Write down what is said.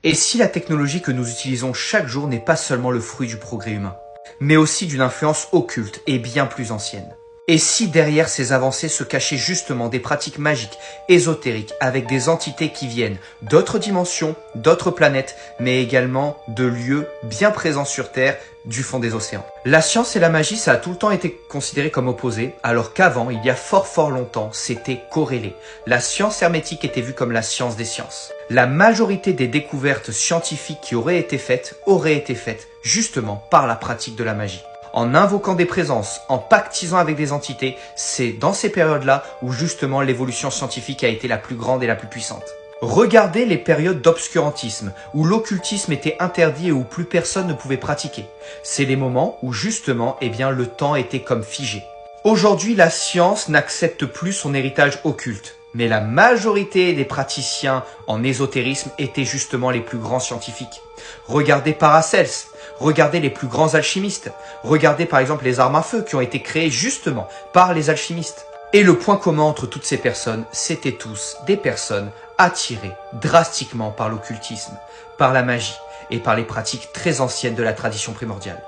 Et si la technologie que nous utilisons chaque jour n'est pas seulement le fruit du progrès humain, mais aussi d'une influence occulte et bien plus ancienne? Et si derrière ces avancées se cachaient justement des pratiques magiques, ésotériques, avec des entités qui viennent d'autres dimensions, d'autres planètes, mais également de lieux bien présents sur Terre, du fond des océans? La science et la magie, ça a tout le temps été considéré comme opposé, alors qu'avant, il y a fort longtemps, c'était corrélé. La science hermétique était vue comme la science des sciences. La majorité des découvertes scientifiques qui auraient été faites justement par la pratique de la magie. En invoquant des présences, en pactisant avec des entités, c'est dans ces périodes-là où justement l'évolution scientifique a été la plus grande et la plus puissante. Regardez les périodes d'obscurantisme, où l'occultisme était interdit et où plus personne ne pouvait pratiquer. C'est les moments où justement, le temps était comme figé. Aujourd'hui, la science n'accepte plus son héritage occulte. Mais la majorité des praticiens en ésotérisme étaient justement les plus grands scientifiques. Regardez Paracels, regardez les plus grands alchimistes, regardez par exemple les armes à feu qui ont été créées justement par les alchimistes. Et le point commun entre toutes ces personnes, c'était tous des personnes attirées drastiquement par l'occultisme, par la magie et par les pratiques très anciennes de la tradition primordiale.